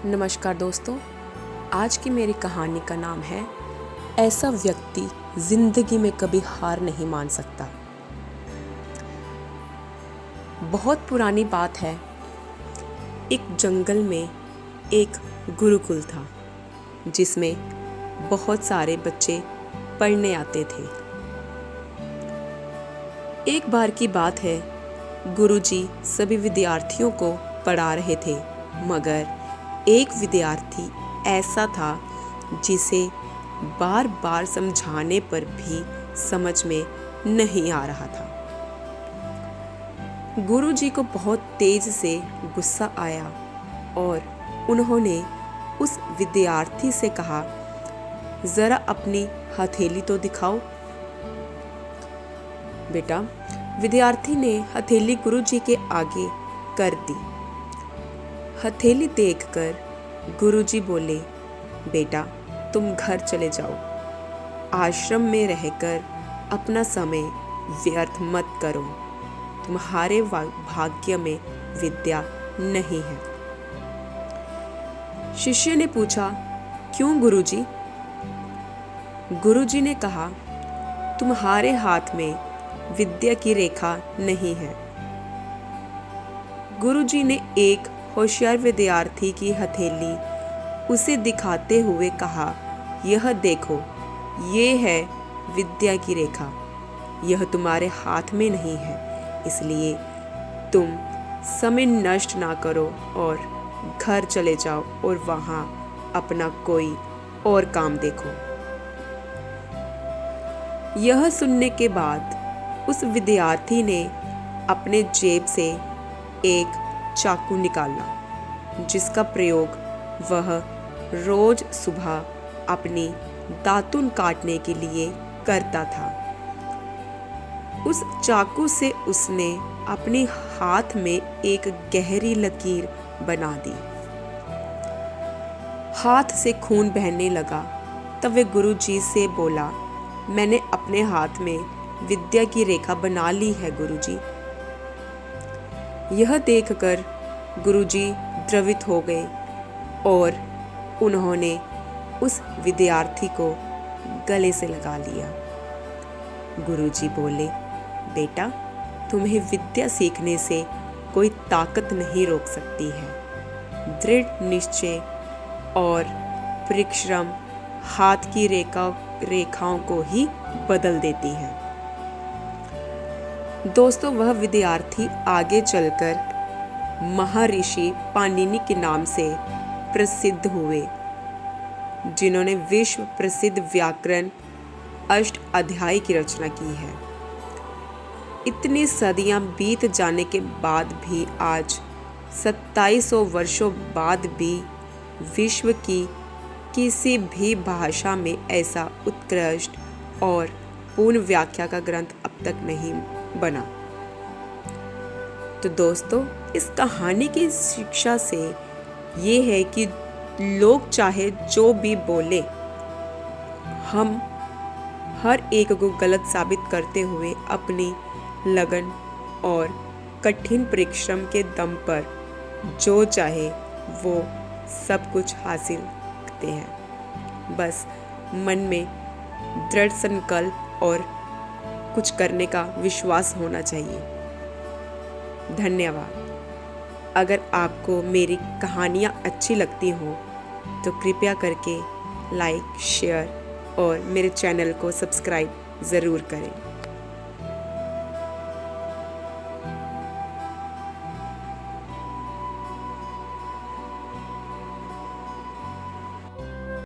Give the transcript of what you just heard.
नमस्कार दोस्तों, आज की मेरी कहानी का नाम है ऐसा व्यक्ति जिंदगी में कभी हार नहीं मान सकता। बहुत पुरानी बात है। एक जंगल में एक गुरुकुल था जिसमें बहुत सारे बच्चे पढ़ने आते थे। एक बार की बात है, गुरुजी सभी विद्यार्थियों को पढ़ा रहे थे, मगर एक विद्यार्थी ऐसा था जिसे बार बार समझाने पर भी समझ में नहीं आ रहा था। गुरुजी को बहुत तेज से गुस्सा आया और उन्होंने उस विद्यार्थी से कहा, जरा अपनी हथेली तो दिखाओ। बेटा, विद्यार्थी ने हथेली गुरुजी के आगे कर दी। हथेली देखकर गुरुजी बोले, बेटा तुम घर चले जाओ। आश्रम में रहकर अपना समय व्यर्थ मत करो। तुम्हारे भाग्य में विद्या नहीं है। शिष्य ने पूछा, क्यों गुरुजी? गुरुजी ने कहा, तुम्हारे हाथ में विद्या की रेखा नहीं है। गुरुजी ने एक होशियार विद्यार्थी की हथेली उसे दिखाते हुए कहा, यह देखो, ये है विद्या की रेखा। यह तुम्हारे हाथ में नहीं है, इसलिए तुम समय नष्ट ना करो और घर चले जाओ और वहां अपना कोई और काम देखो। यह सुनने के बाद उस विद्यार्थी ने अपने जेब से एक चाकू निकाला, जिसका प्रयोग वह रोज सुबह अपनी दातुन काटने के लिए करता था। उस चाकू से उसने अपने हाथ में एक गहरी लकीर बना दी। हाथ से खून बहने लगा। तब वह गुरुजी से बोला, मैंने अपने हाथ में विद्या की रेखा बना ली है गुरुजी। यह देखकर गुरुजी द्रवित हो गए और उन्होंने उस विद्यार्थी को गले से लगा लिया। गुरुजी बोले, बेटा तुम्हें विद्या सीखने से कोई ताकत नहीं रोक सकती है। दृढ़ निश्चय और परिश्रम हाथ की रेखाओं को ही बदल देती है। दोस्तों, वह विद्यार्थी आगे चलकर महर्षि पाणिनि के नाम से प्रसिद्ध हुए, जिन्होंने विश्व प्रसिद्ध व्याकरण अष्टाध्यायी की रचना की है। इतनी सदियां बीत जाने के बाद भी आज 2700 वर्षों बाद भी विश्व की किसी भी भाषा में ऐसा उत्कृष्ट और पूर्ण व्याख्या का ग्रंथ अब तक नहीं बना। तो दोस्तों, इस कहानी की शिक्षा से ये है कि लोग चाहे जो भी बोले, हम हर एक को गलत साबित करते हुए अपनी लगन और कठिन परिश्रम के दम पर जो चाहे वो सब कुछ हासिल करते हैं। बस मन में दृढ़ संकल्प और कुछ करने का विश्वास होना चाहिए। धन्यवाद। अगर आपको मेरी कहानियाँ अच्छी लगती हो तो कृपया करके लाइक, शेयर और मेरे चैनल को सब्सक्राइब ज़रूर करें।